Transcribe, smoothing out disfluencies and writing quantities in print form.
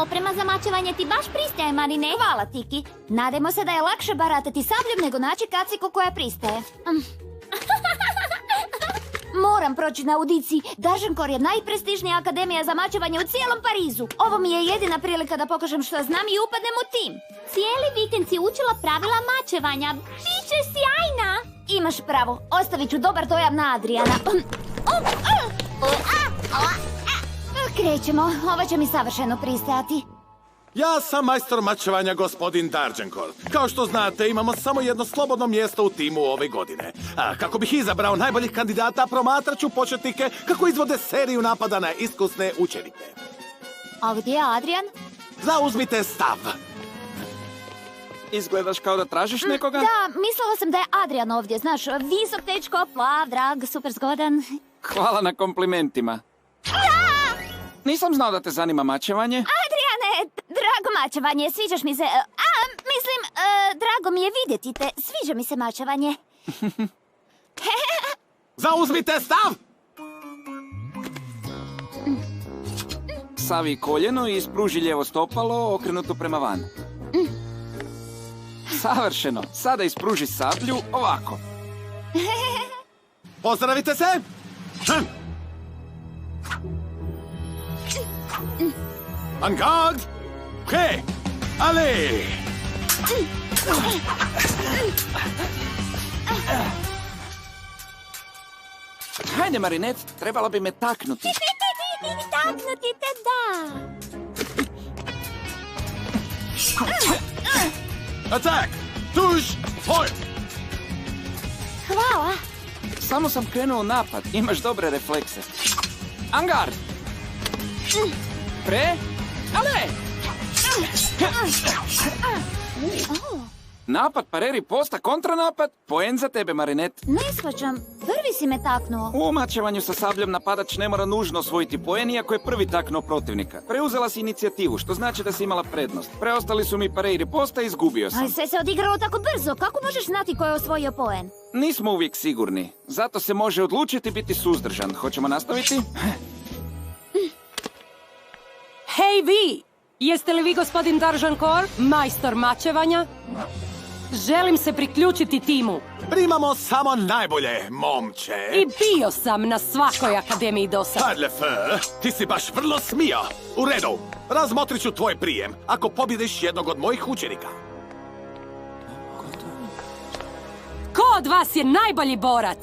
Oprema za mačevanje ti baš pristaje, Marine. Hvala, Tiki. Nadajmo se da je lakše baratati sabljom nego naći kaciku koja pristaje. Moram proći na audiciji. Darženkor je najprestižnija akademija za mačevanje u cijelom Parizu. Ovo mi je jedina prilika da pokažem što znam i upadnem u tim. Cijeli vikend si učila pravila mačevanja. Biće sjajna! Imaš pravo. Ostavit ću dobar dojam na Adriana. Krećemo. Ovo će mi savršeno pristajati. Ja sam majstor mačevanja, gospodin Darženkor. Kao što znate, imamo samo jedno slobodno mjesto u timu ove godine. A kako bih izabrao najboljih kandidata, promatrat ću početnike kako izvode seriju napada na iskusne učenike. A gdje je Adrian? Zauzmite stav. Izgledaš kao da tražiš nekoga? Da, mislila sam da je Adrian ovdje, znaš, visok dečko, plav, drag, super zgodan. Hvala na komplimentima. Nisam znao da te zanima mačevanje. Adriane, drago mačevanje, sviđaš mi se. Drago mi je vidjeti te, sviđa mi se mačevanje. Zauzmite stav! Savi koljeno i ispruži lijevo stopalo okrenuto prema van. Savršeno. Sada ispruži sablju ovako. Pozdravite se! En garde! Prêt! Allez! Hajde, Marinet, trebala bi me taknuti. Taknuti te, da. Attack! Touche! Feuer! Hvala. Samo sam krenuo u napad. Imaš dobre reflekse. Angard! Pre? Ale! Napad, pareri, posta, kontranapad. Poen za tebe, Marinet. Ne shvaćam, prvi si me taknuo. U mačevanju sa sabljom napadač ne mora nužno osvojiti poen, iako je prvi taknuo protivnika. Preuzela si inicijativu, što znači da si imala prednost. Preostali su mi pareri posta i izgubio sam. Ali sve se odigralo tako brzo, kako možeš znati ko je osvojio poen? Nismo uvijek sigurni. Zato se može odlučiti biti suzdržan. Hoćemo nastaviti? Hej vi! Jeste li vi gospodin Darženkor, majstor mačevanja? Želim se priključiti timu. Primamo samo najbolje, momče. I bio sam na svakoj akademiji do sad. Par le feu, ti si baš vrlo smio. U redu, razmotrit ću tvoj prijem ako pobjediš jednog od mojih učenika. Ko od vas je najbolji borac?